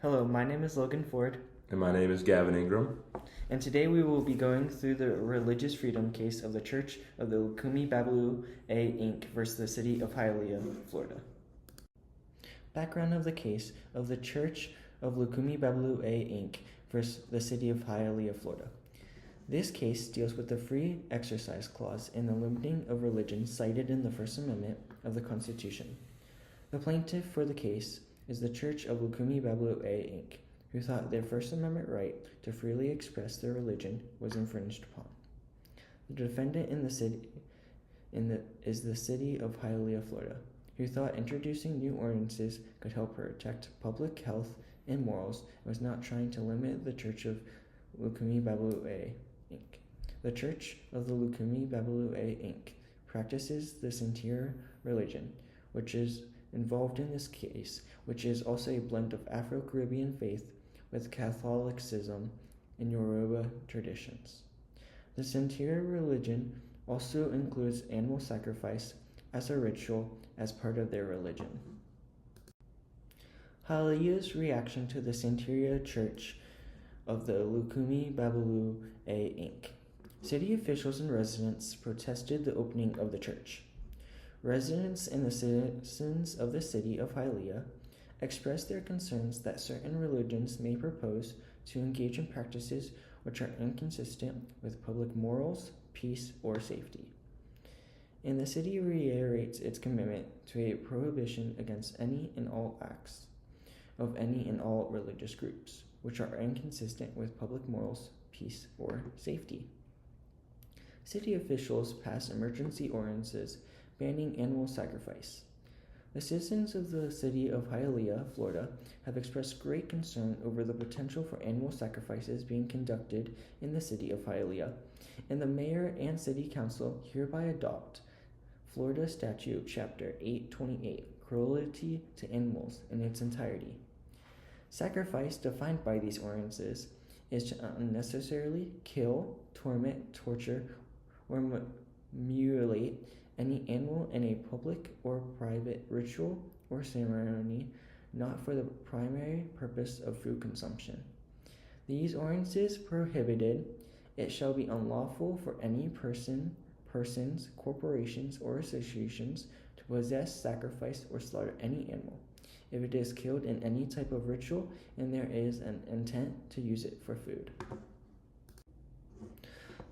Hello, my name is Logan Ford. And my name is Gavin Ingram. And today we will be going through the religious freedom case of the Church of the Lukumi Babalu A. Inc. versus the City of Hialeah, Florida. Background of the case of the Church of Lukumi Babalu A. Inc. versus the City of Hialeah, Florida. This case deals with the free exercise clause in the limiting of religion cited in the First Amendment of the Constitution. The plaintiff for the case is the Church of Lukumi Babalu A. Inc., who thought their First Amendment right to freely express their religion was infringed upon. The defendant is the City of Hialeah, Florida, who thought introducing new ordinances could help protect public health and morals and was not trying to limit the Church of Lukumi Babalu A. Inc. The Church of the Lukumi Babalu A. Inc. practices the Santeria religion, which is involved in this case, which is also a blend of Afro-Caribbean faith with Catholicism and Yoruba traditions. The Santeria religion also includes animal sacrifice as a ritual as part of their religion. Hialeah's reaction to the Santeria Church of the Lukumi Babalu A. Inc. City officials and residents protested the opening of the church. Residents and the citizens of the city of Hialeah expressed their concerns that certain religions may propose to engage in practices which are inconsistent with public morals, peace, or safety. And the city reiterates its commitment to a prohibition against any and all acts of any and all religious groups which are inconsistent with public morals, peace, or safety. City officials passed emergency ordinances banning animal sacrifice. The citizens of the city of Hialeah, Florida, have expressed great concern over the potential for animal sacrifices being conducted in the city of Hialeah, and the mayor and city council hereby adopt Florida Statute Chapter 828, Cruelty to Animals, in its entirety. Sacrifice, defined by these ordinances, is to unnecessarily kill, torment, torture, or mutilate any animal in a public or private ritual or ceremony not for the primary purpose of food consumption. These ordinances prohibited, it shall be unlawful for any persons, corporations, or associations to possess, sacrifice, or slaughter any animal, if it is killed in any type of ritual and there is an intent to use it for food.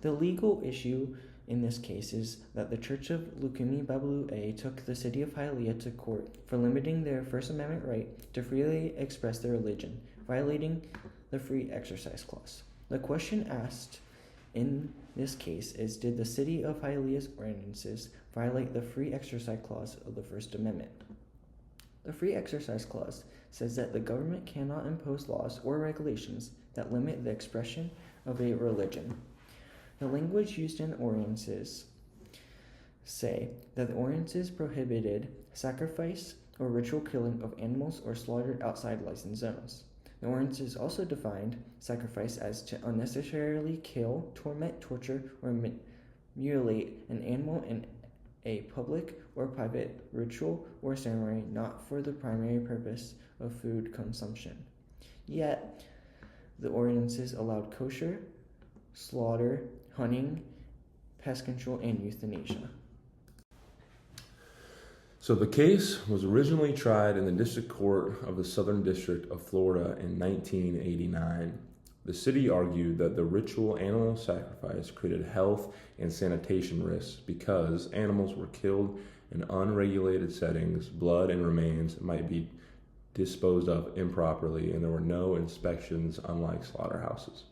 The legal issue in this case is that the Church of Lukumi Babalu A took the city of Hialeah to court for limiting their First Amendment right to freely express their religion, violating the free exercise clause. The question asked in this case is, did the city of Hialeah's ordinances violate the free exercise clause of the First Amendment? The free exercise clause says that the government cannot impose laws or regulations that limit the expression of a religion. The language used in ordinances say that the ordinances prohibited sacrifice or ritual killing of animals or slaughtered outside licensed zones. The ordinances also defined sacrifice as to unnecessarily kill, torment, torture, or mutilate an animal in a public or private ritual or ceremony not for the primary purpose of food consumption. Yet, the ordinances allowed kosher, slaughter, hunting, pest control, and euthanasia. So the case was originally tried in the District Court of the Southern District of Florida in 1989. The city argued that the ritual animal sacrifice created health and sanitation risks because animals were killed in unregulated settings, blood and remains might be disposed of improperly, and there were no inspections, unlike slaughterhouses.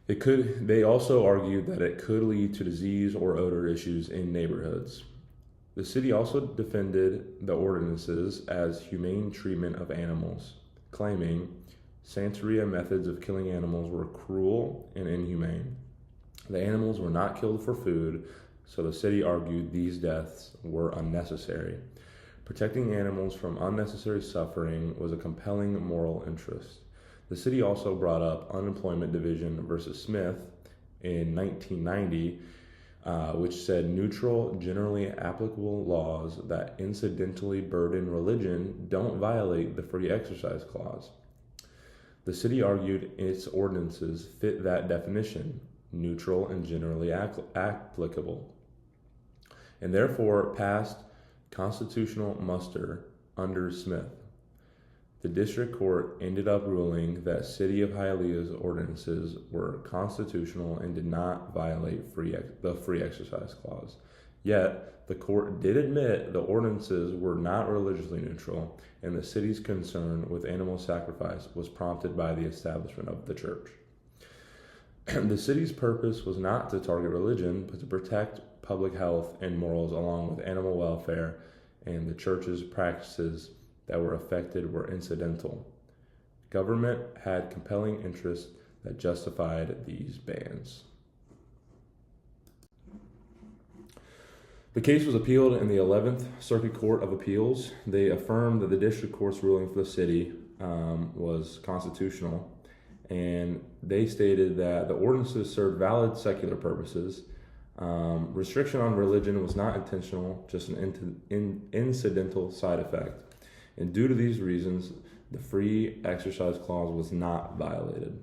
They also argued that it could lead to disease or odor issues in neighborhoods. The city also defended the ordinances as humane treatment of animals, claiming Santeria methods of killing animals were cruel and inhumane. The animals were not killed for food, so the city argued these deaths were unnecessary. Protecting animals from unnecessary suffering was a compelling moral interest. The city also brought up Unemployment Division versus Smith in 1990, which said neutral, generally applicable laws that incidentally burden religion don't violate the free exercise clause. The city argued its ordinances fit that definition, neutral and generally applicable, and therefore passed constitutional muster under Smith. The district court ended up ruling that City of Hialeah's ordinances were constitutional and did not violate the free exercise clause. Yet, the court did admit the ordinances were not religiously neutral, and the city's concern with animal sacrifice was prompted by the establishment of the church. The city's purpose was not to target religion, but to protect public health and morals along with animal welfare, and the church's practices that were affected were incidental. Government had compelling interests that justified these bans. The case was appealed in the 11th Circuit Court of Appeals. They affirmed that the district court's ruling for the city was constitutional, and they stated that the ordinances served valid secular purposes. Restriction on religion was not intentional, just an incidental side effect. And due to these reasons, the free exercise clause was not violated.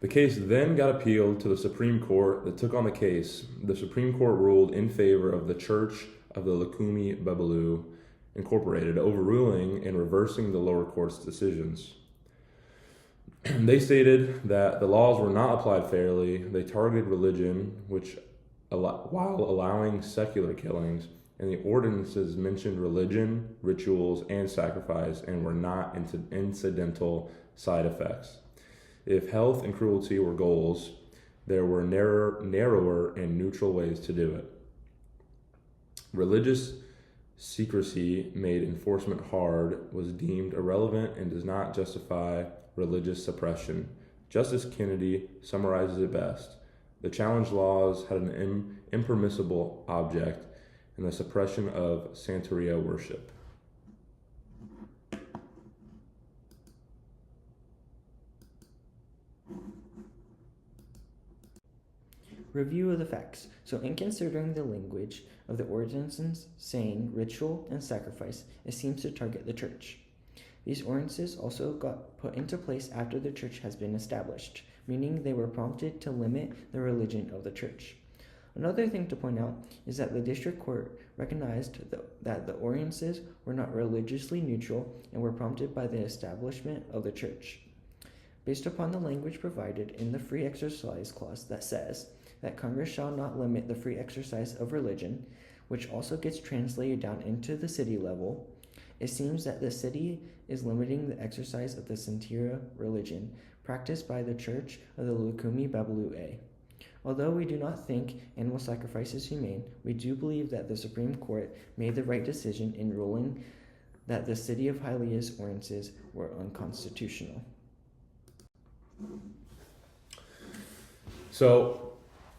The case then got appealed to the Supreme Court that took on the case. The Supreme Court ruled in favor of the Church of the Lukumi Babalu Incorporated, overruling and reversing the lower court's decisions. They stated that the laws were not applied fairly. They targeted religion, while allowing secular killings, and the ordinances mentioned religion, rituals, and sacrifice, and were not incidental side effects. If health and cruelty were goals, there were narrower and neutral ways to do it. Religious secrecy made enforcement hard, was deemed irrelevant, and does not justify religious suppression. Justice Kennedy summarizes it best. The challenge laws had an impermissible object in the suppression of Santeria worship. Review of the facts. So in considering the language of the ordinances saying ritual and sacrifice, it seems to target the church. These ordinances also got put into place after the church has been established, meaning they were prompted to limit the religion of the church. Another thing to point out is that the district court recognized that the ordinances were not religiously neutral and were prompted by the establishment of the church. Based upon the language provided in the free exercise clause that says that Congress shall not limit the free exercise of religion, which also gets translated down into the city level, it seems that the city is limiting the exercise of the Santeria religion practiced by the Church of the Lukumi Babalu A. Although we do not think animal sacrifice is humane, we do believe that the Supreme Court made the right decision in ruling that the City of Hialeah's ordinances were unconstitutional. So,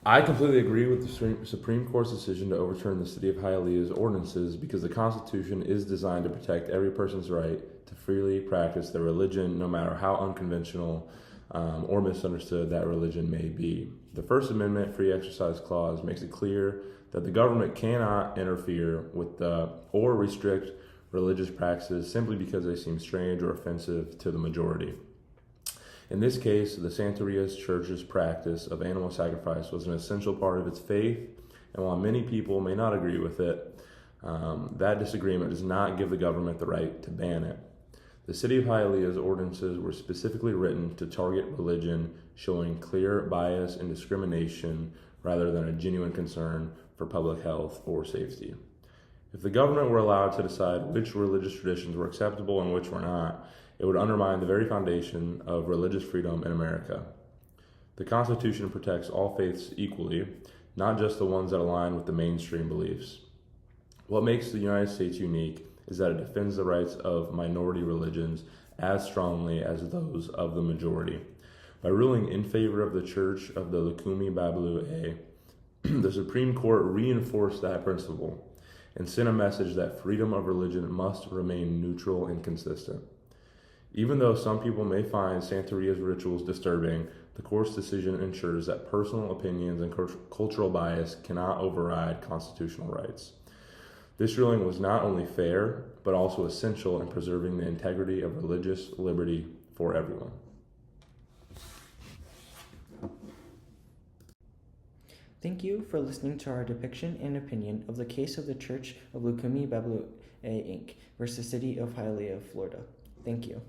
I completely agree with the Supreme Court's decision to overturn the City of Hialeah's ordinances because the Constitution is designed to protect every person's right to freely practice their religion, no matter how unconventional or misunderstood that religion may be. The First Amendment Free Exercise Clause makes it clear that the government cannot interfere with or restrict religious practices simply because they seem strange or offensive to the majority. In this case, the Santeria Church's practice of animal sacrifice was an essential part of its faith, and while many people may not agree with it, that disagreement does not give the government the right to ban it. The City of Hialeah's ordinances were specifically written to target religion, showing clear bias and discrimination rather than a genuine concern for public health or safety. If the government were allowed to decide which religious traditions were acceptable and which were not, it would undermine the very foundation of religious freedom in America. The Constitution protects all faiths equally, not just the ones that align with the mainstream beliefs. What makes the United States unique is that it defends the rights of minority religions as strongly as those of the majority. By ruling in favor of the Church of the Lukumi Babalu A, the Supreme Court reinforced that principle. and sent a message that freedom of religion must remain neutral and consistent. Even though some people may find Santeria's rituals disturbing, the court's decision ensures that personal opinions and cultural bias cannot override constitutional rights. This ruling was not only fair, but also essential in preserving the integrity of religious liberty for everyone. Thank you for listening to our depiction and opinion of the case of the Church of Lukumi Babalu Inc. versus City of Hialeah, Florida. Thank you.